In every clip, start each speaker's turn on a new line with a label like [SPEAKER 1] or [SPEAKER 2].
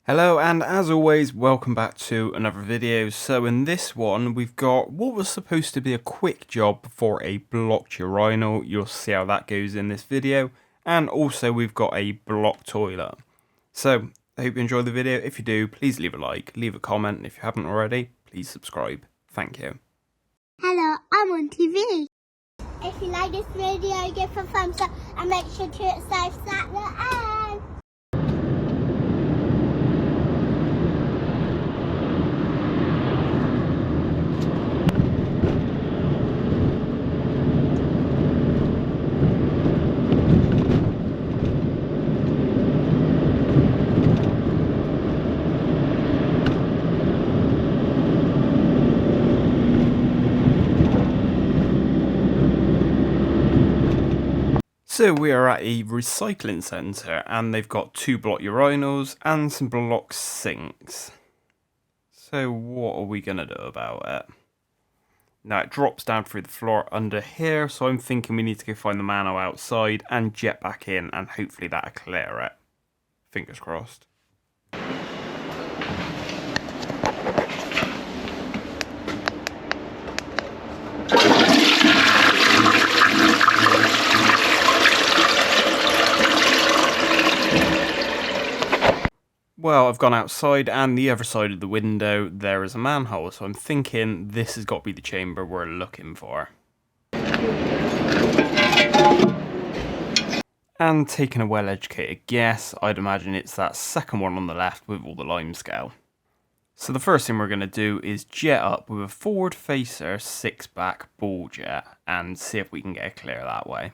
[SPEAKER 1] Hello, and as always, welcome back to another video. So in this one, we've got what was supposed to be a quick job for a blocked urinal. You'll see how that goes in this video. And also we've got a blocked toilet. So I hope you enjoy the video. If you do, please leave a like, leave a comment. And if you haven't already, please subscribe. Thank you.
[SPEAKER 2] Hello, I'm on TV. If you like this video, give a thumbs up and make sure to hit subscribe at the end.
[SPEAKER 1] So we are at a recycling centre and they've got two block urinals and some block sinks. So what are we going to do about it? Now it drops down through the floor under here, so I'm thinking we need to go find the mano outside and jet back in, and hopefully that'll clear it. Fingers crossed. Well, I've gone outside and the other side of the window there is a manhole, so I'm thinking this has got to be the chamber we're looking for. And taking a well-educated guess, I'd imagine it's that second one on the left with all the limescale. So the first thing we're going to do is jet up with a forward facer 6-back ball jet and see if we can get it clear that way.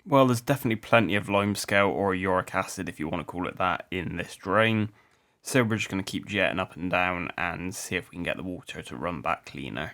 [SPEAKER 1] Well, there's definitely plenty of limescale or uric acid, if you want to call it that, in this drain. So we're just going to keep jetting up and down and see if we can get the water to run back cleaner.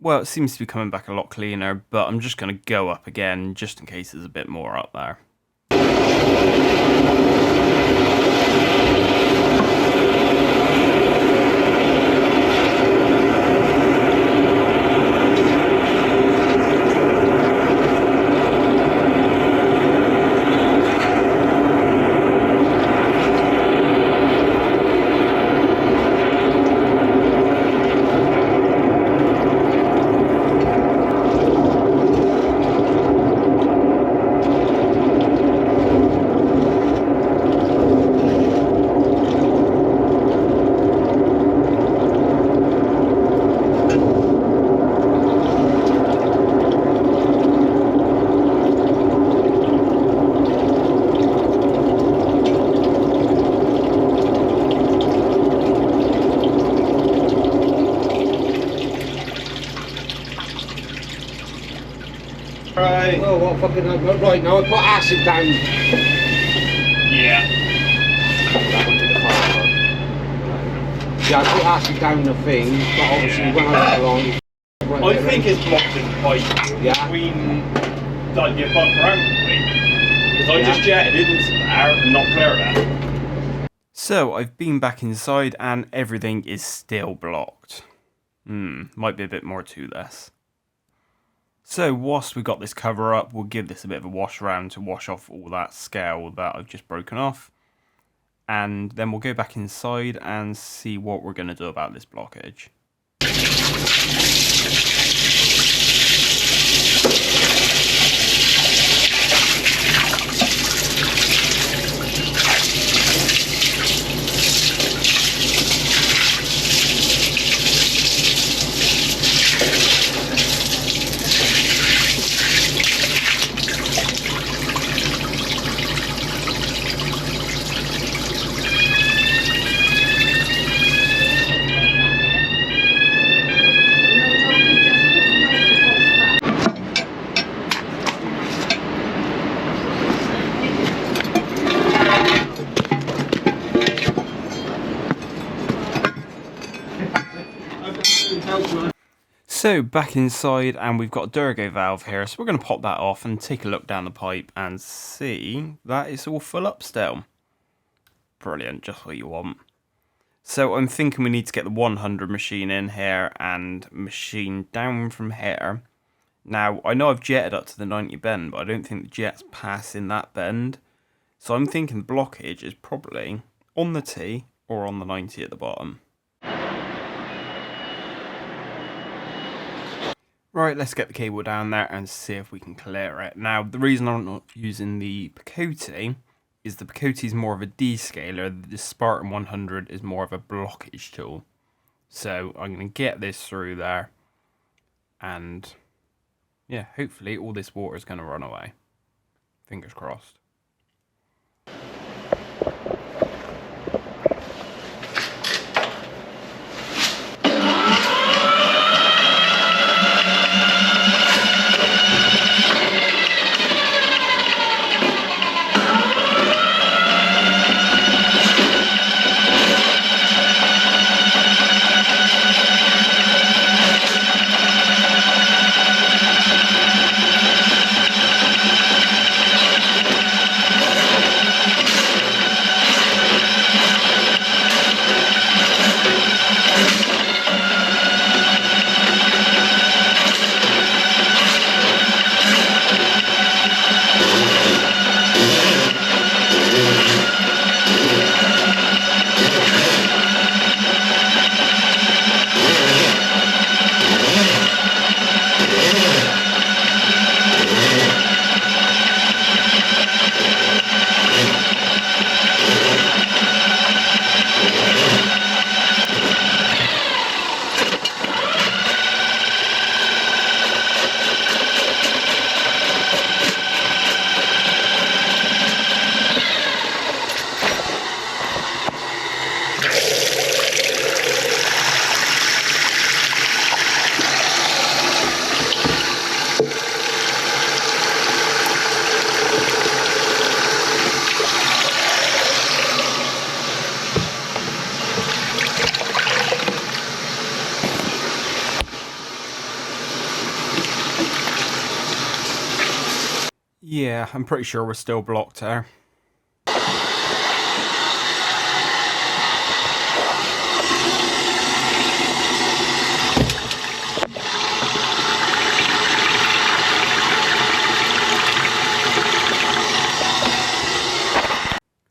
[SPEAKER 1] Well, it seems to be coming back a lot cleaner, but I'm just going to go up again just in case there's a bit more up there.
[SPEAKER 3] mate.
[SPEAKER 4] Oh, what fucking... Right, now I put acid down.
[SPEAKER 3] Yeah.
[SPEAKER 4] Yeah, I put acid down the thing, but obviously when I went along...
[SPEAKER 3] I think it's blocked in pipe between like the above ground pipe. Because I just jetted into there and not cleared it.
[SPEAKER 1] So I've been back inside and everything is still blocked. Might be a bit more to this. So whilst we got this cover up, we'll give this a bit of a wash around to wash off all that scale that I've just broken off. And then we'll go back inside and see what we're going to do about this blockage. So back inside and we've got a Durgo valve here, so we're going to pop that off and take a look down the pipe and see that it's all full up still. Brilliant, just what you want. So I'm thinking we need to get the 100 machine in here and machine down from here. Now I know I've jetted up to the 90 bend, but I don't think the jet's passing that bend. So I'm thinking the blockage is probably on the T or on the 90 at the bottom. Right, let's get the cable down there and see if we can clear it. Now, the reason I'm not using the Picote is the Picote is more of a descaler. The Spartan 100 is more of a blockage tool. So I'm going to get this through there. And yeah, hopefully all this water is going to run away. Fingers crossed. Yeah, I'm pretty sure we're still blocked there.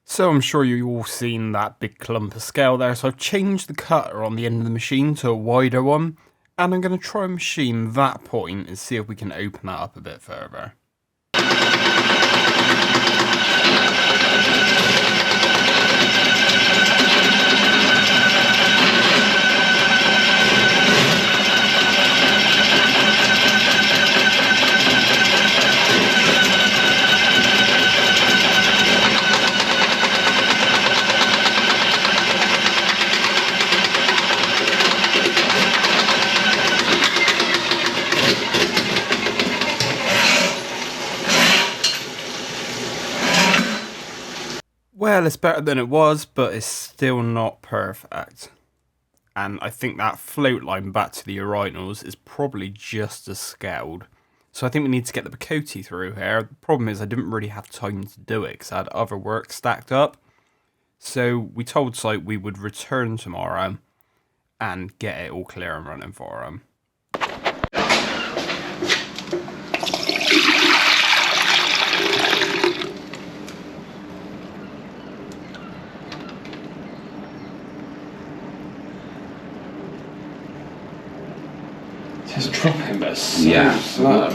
[SPEAKER 1] So I'm sure you've all seen that big clump of scale there, so I've changed the cutter on the end of the machine to a wider one, and I'm going to try and machine that point and see if we can open that up a bit further. Well, it's better than it was, but it's still not perfect. And I think that float line back to the urinals is probably just as scaled. So I think we need to get the Picote through here. The problem is I didn't really have time to do it because I had other work stacked up. So we told site we would return tomorrow and get it all clear and running for them.
[SPEAKER 3] Just dropping, but so
[SPEAKER 4] Yeah.
[SPEAKER 3] slow.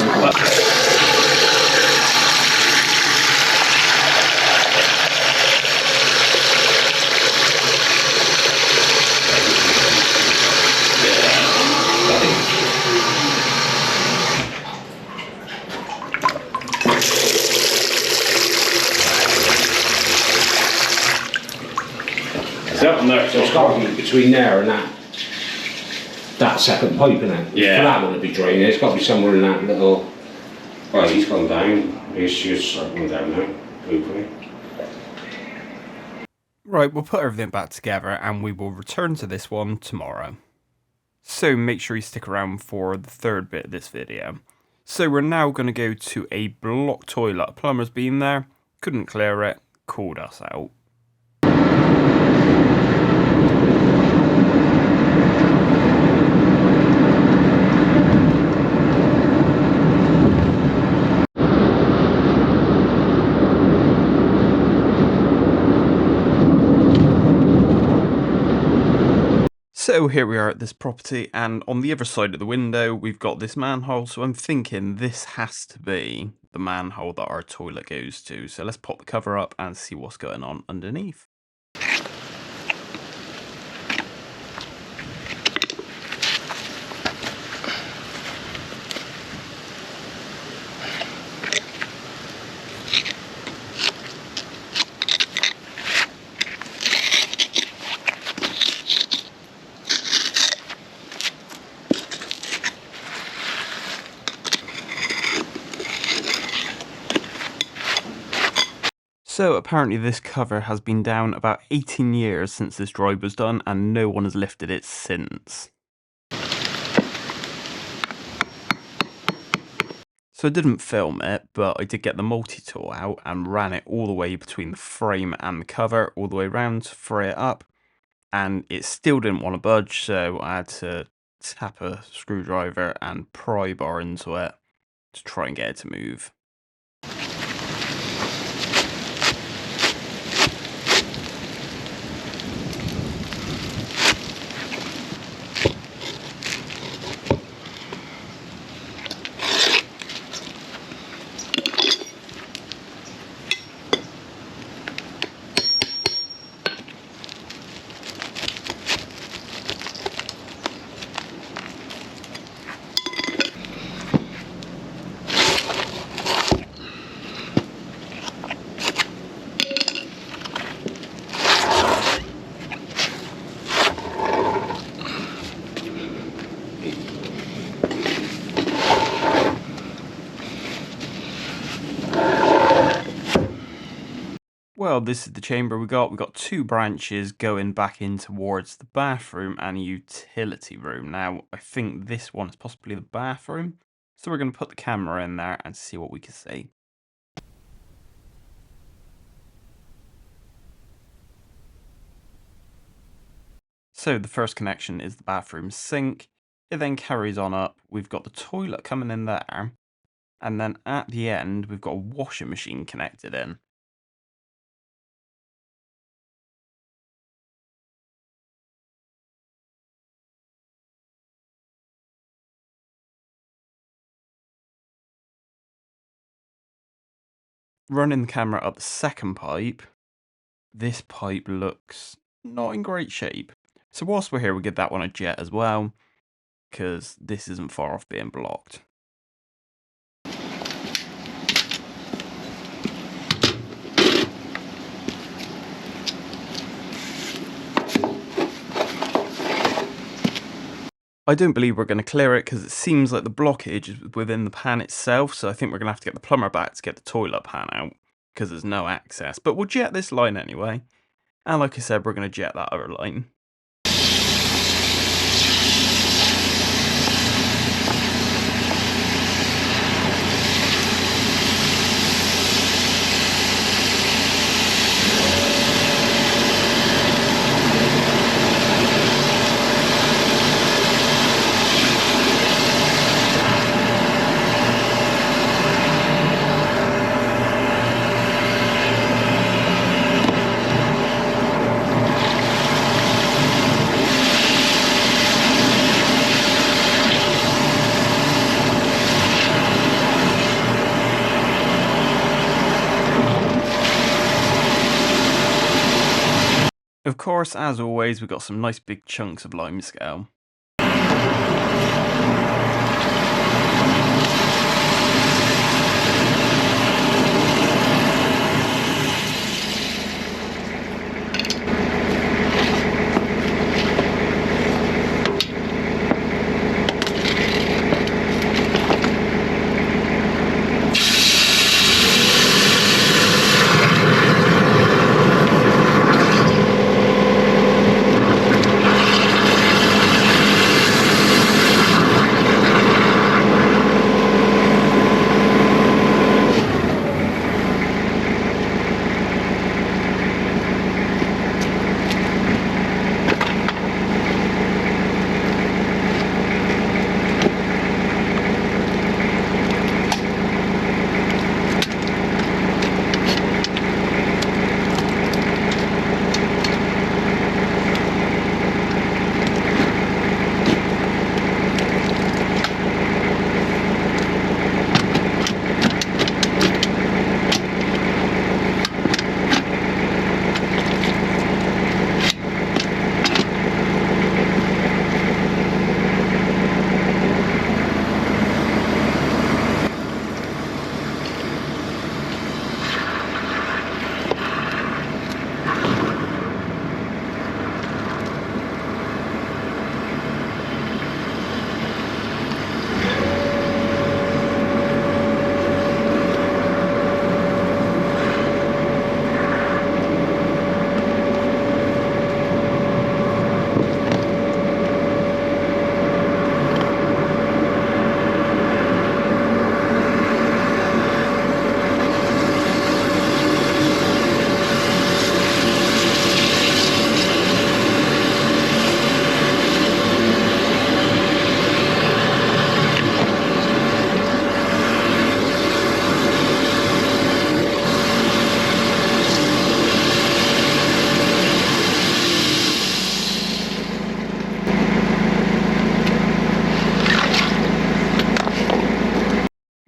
[SPEAKER 4] So it's got to be between there and that second pipe, innit?
[SPEAKER 3] Yeah.
[SPEAKER 4] For that one to be draining, it's got to be somewhere in that little...
[SPEAKER 3] Well, he's gone down. He's just circling down now, hopefully.
[SPEAKER 1] Right, we'll put everything back together and we will return to this one tomorrow. So make sure you stick around for the third bit of this video. So we're now going to go to a blocked toilet. A plumber's been there, couldn't clear it, called us out. So here we are at this property, and on the other side of the window we've got this manhole, so I'm thinking this has to be the manhole that our toilet goes to. So let's pop the cover up and see what's going on underneath. So apparently this cover has been down about 18 years since this drive was done, and no one has lifted it since. So I didn't film it, but I did get the multi-tool out and ran it all the way between the frame and the cover, all the way around to free it up, and it still didn't want to budge, so I had to tap a screwdriver and pry bar into it to try and get it to move. Well, this is the chamber we got. We've got two branches going back in towards the bathroom and a utility room. Now, I think this one is possibly the bathroom. So we're going to put the camera in there and see what we can see. So the first connection is the bathroom sink. It then carries on up. We've got the toilet coming in there. And then at the end, we've got a washing machine connected in. Running the camera up the second pipe, this pipe looks not in great shape. So whilst we're here, we give that one a jet as well, because this isn't far off being blocked. I don't believe we're going to clear it because it seems like the blockage is within the pan itself, so I think we're going to have to get the plumber back to get the toilet pan out. because there's no access. But we'll jet this line anyway. And like I said, we're going to jet that other line. Of course, as always, we've got some nice big chunks of limescale.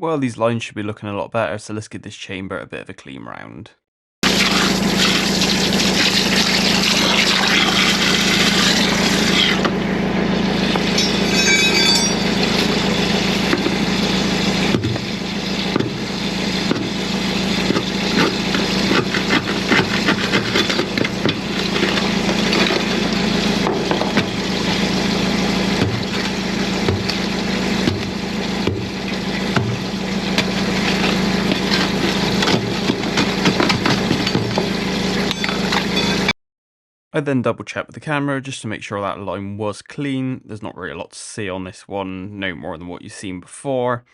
[SPEAKER 1] Well, these lines should be looking a lot better, so let's give this chamber a bit of a clean round. I then double checked with the camera just to make sure that line was clean. There's not really a lot to see on this one, no more than what you've seen before.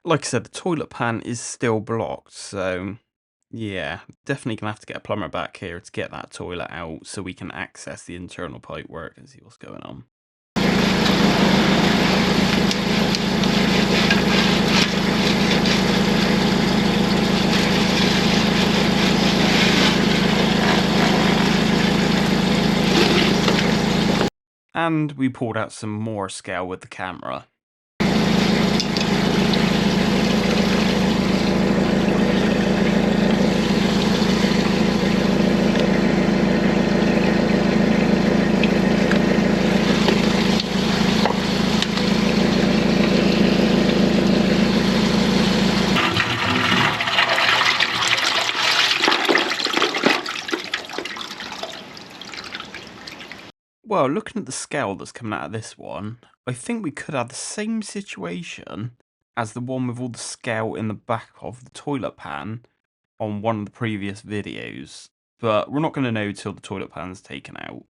[SPEAKER 1] Like I said, the toilet pan is still blocked, so yeah, definitely gonna have to get a plumber back here to get that toilet out so we can access the internal pipework and see what's going on. And we pulled out some more scale with the camera. Well, looking at the scale that's coming out of this one, I think we could have the same situation as the one with all the scale in the back of the toilet pan, on one of the previous videos, but we're not going to know till the toilet pan's taken out.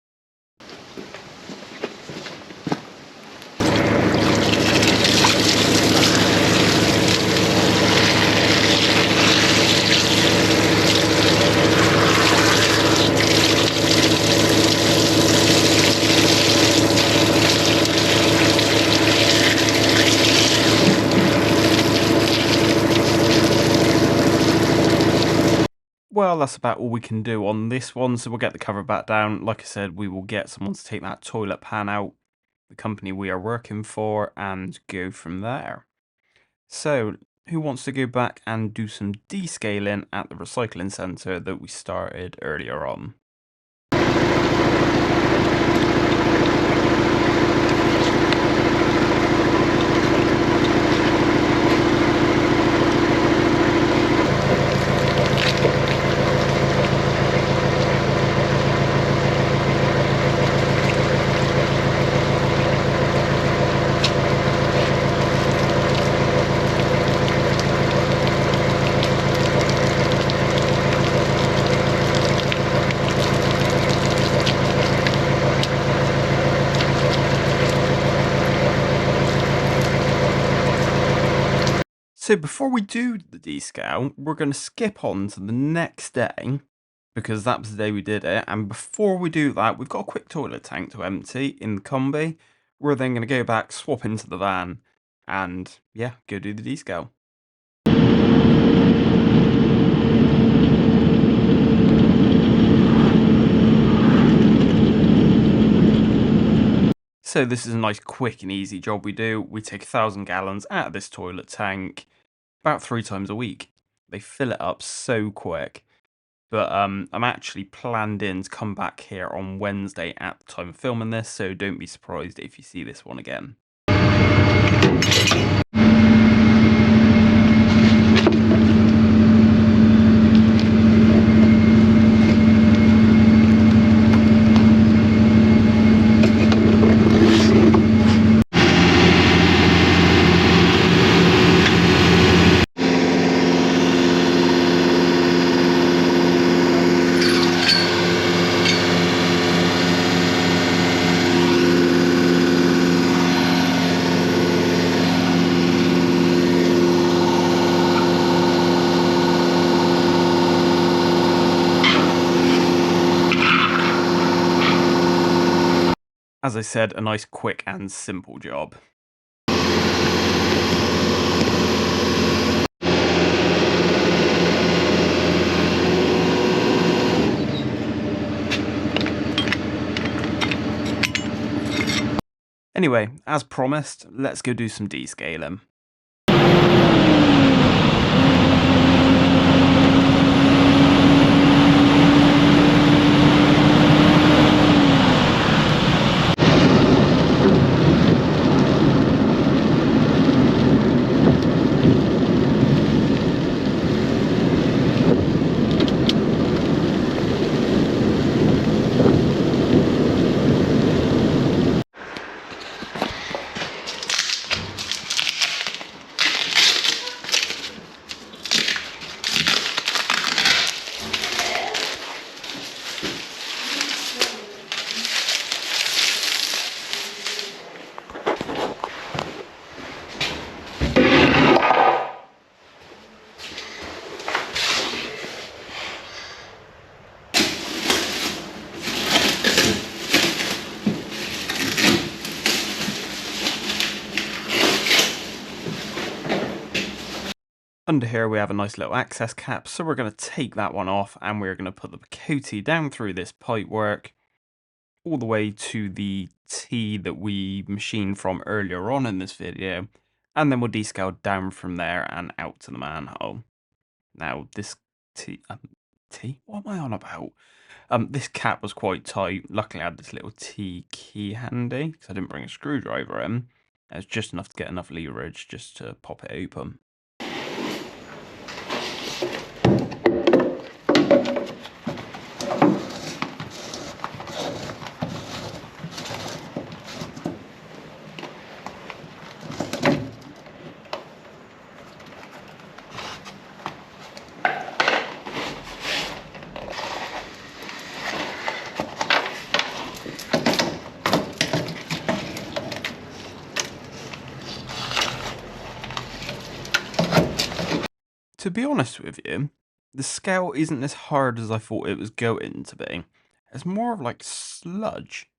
[SPEAKER 1] Well, that's about all we can do on this one, so we'll get the cover back down. Like I said, we will get someone to take that toilet pan out, the company we are working for, and go from there. So, who wants to go back and do some descaling at the recycling centre that we started earlier on? So before we do the descale, we're going to skip on to the next day, because that was the day we did it, and before we do that, we've got a quick toilet tank to empty in the combi. We're then going to go back, swap into the van, and yeah, go do the descale. So this is a nice quick and easy job we do. We take 1,000 gallons out of this toilet tank about 3 times a week. They fill it up so quick. But I'm actually planned in to come back here on Wednesday at the time of filming this, so don't be surprised if you see this one again. As I said, a nice quick and simple job. Anyway, as promised, let's go do some descaling. Under here we have a nice little access cap, so we're going to take that one off and we're going to put the Picote down through this pipework all the way to the T that we machined from earlier on in this video, and then we'll descale down from there and out to the manhole. Now this T, what am I on about? This cap was quite tight. Luckily I had this little T key handy because I didn't bring a screwdriver in. It's just enough to get enough leverage just to pop it open. to be honest with you, the scale isn't as hard as I thought it was going to be. It's more of like sludge.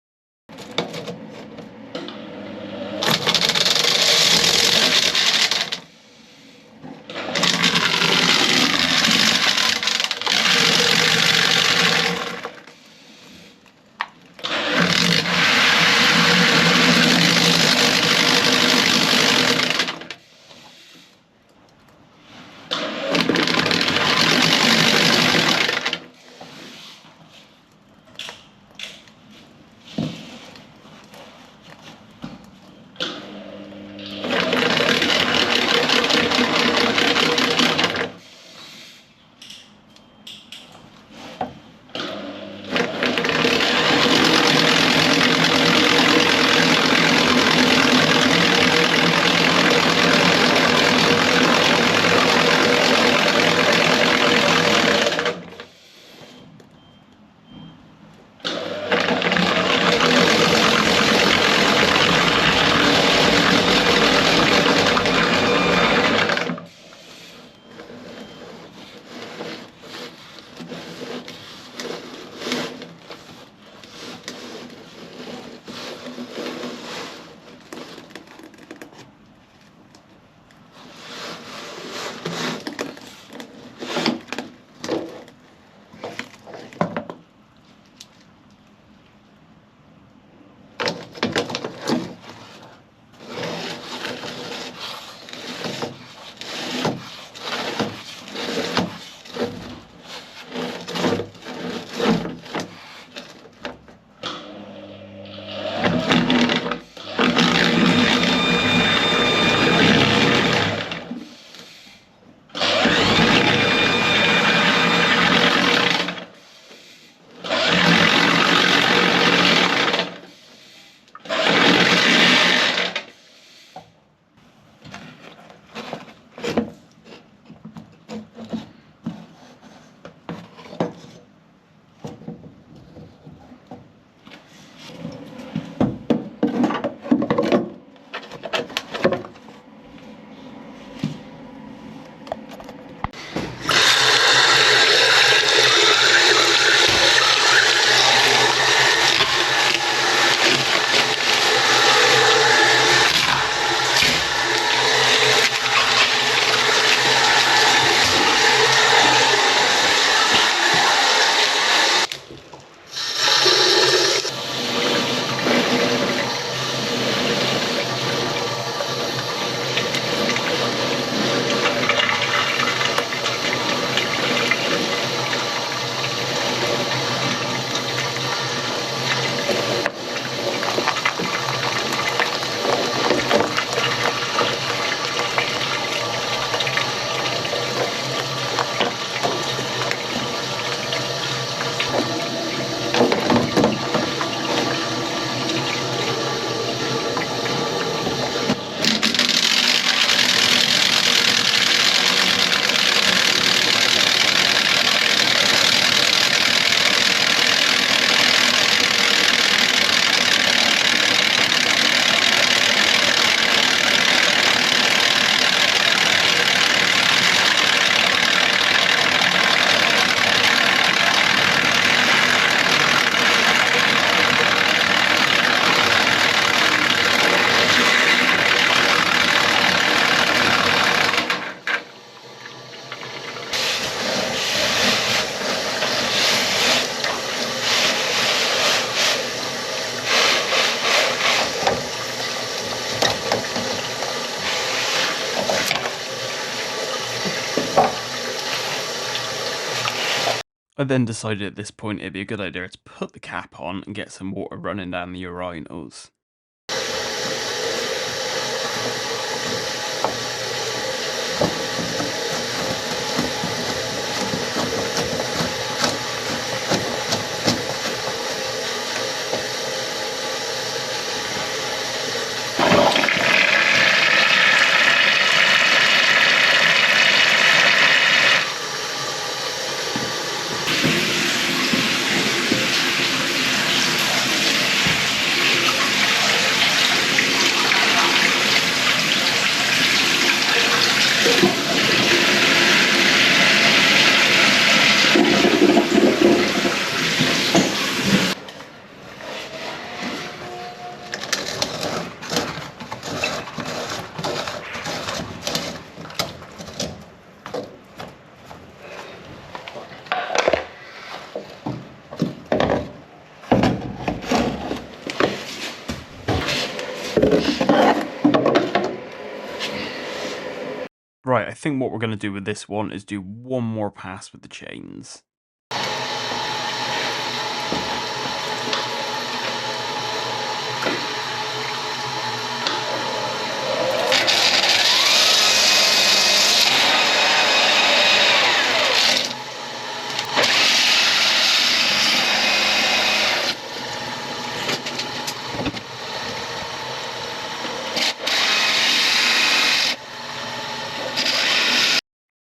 [SPEAKER 1] I then decided at this point it'd be a good idea to put the cap on and get some water running down the urinals. Right, I think what we're going to do with this one is do one more pass with the chains.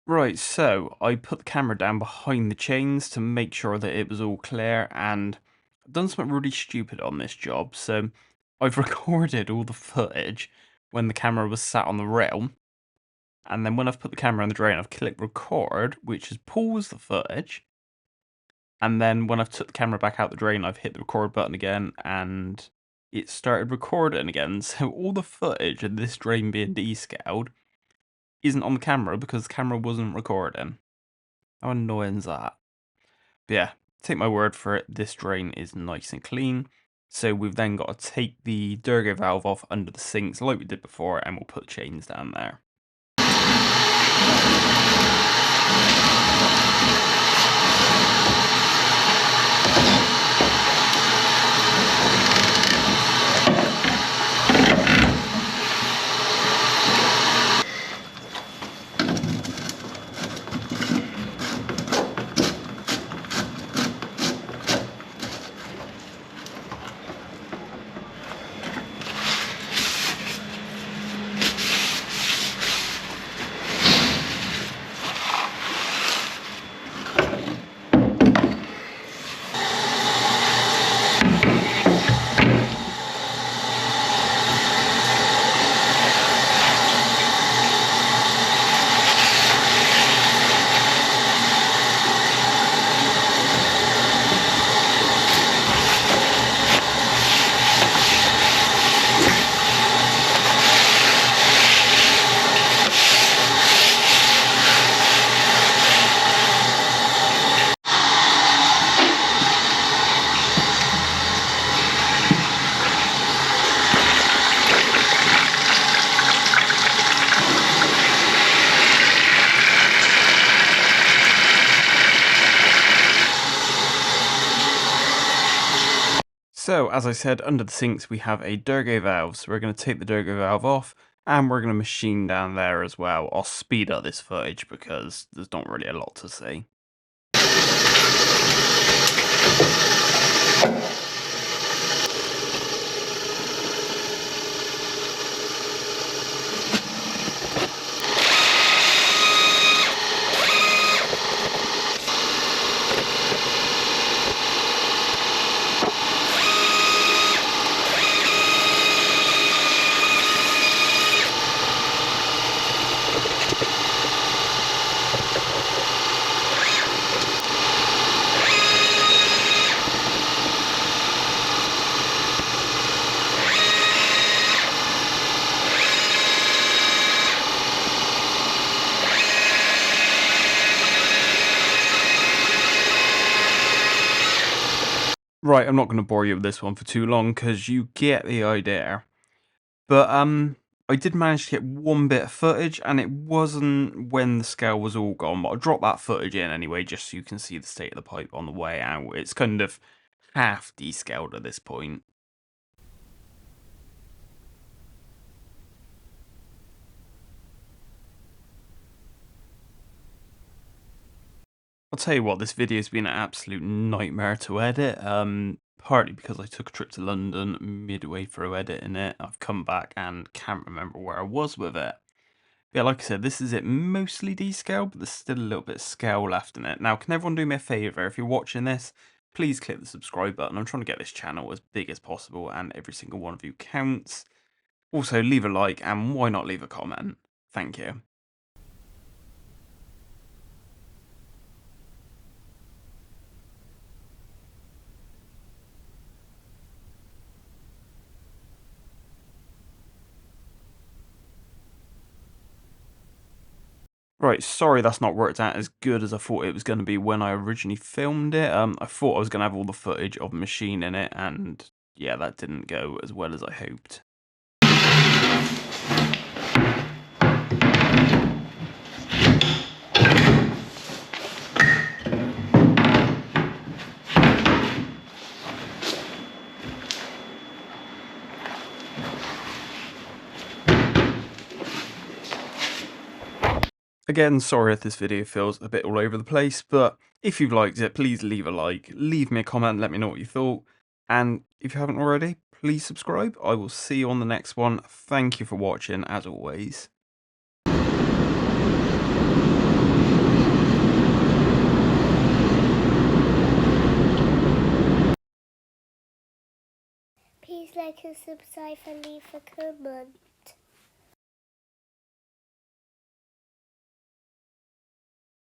[SPEAKER 1] Right, so I put the camera down behind the chains to make sure that it was all clear, and I've done something really stupid on this job. So I've recorded all the footage when the camera was sat on the rail, and then when I've put the camera on the drain, I've clicked record, which has paused the footage, and then when I've took the camera back out the drain, I've hit the record button again, and it started recording again. So all the footage of this drain being descaled isn't on the camera because the camera wasn't recording. How annoying is that? But yeah, take my word for it, this drain is nice and clean. So we've then got to take the Durga valve off under the sinks like we did before, and we'll put chains down there. So, as I said, under the sinks we have a Durga valve, so we're going to take the Durga valve off, and we're going to machine down there as well. I'll speed up this footage because there's not really a lot to see. Right, I'm not going to bore you with this one for too long because you get the idea. But I did manage to get one bit of footage, and it wasn't when the scale was all gone, but I'll drop that footage in anyway just so you can see the state of the pipe on the way out. It's kind of half descaled at this point. I'll tell you what, this video's been an absolute nightmare to edit, partly because I took a trip to London midway through editing it. I've come back and can't remember where I was with it. But yeah, like I said, this is it mostly descaled, but there's still a little bit of scale left in it. Now, can everyone do me a favour? If you're watching this, please click the subscribe button. I'm trying to get this channel as big as possible, and every single one of you counts. Also, leave a like, and why not leave a comment? Thank you. Right, sorry that's not worked out as good as I thought it was going to be when I originally filmed it. I thought I was going to have all the footage of the machine in it, and yeah, that didn't go as well as I hoped. Again, sorry if this video feels a bit all over the place, but if you've liked it, please leave a like, leave me a comment, let me know what you thought, and if you haven't already, please subscribe. I will see you on the next one. Thank you for watching, as always.
[SPEAKER 2] Please like and subscribe and leave a comment.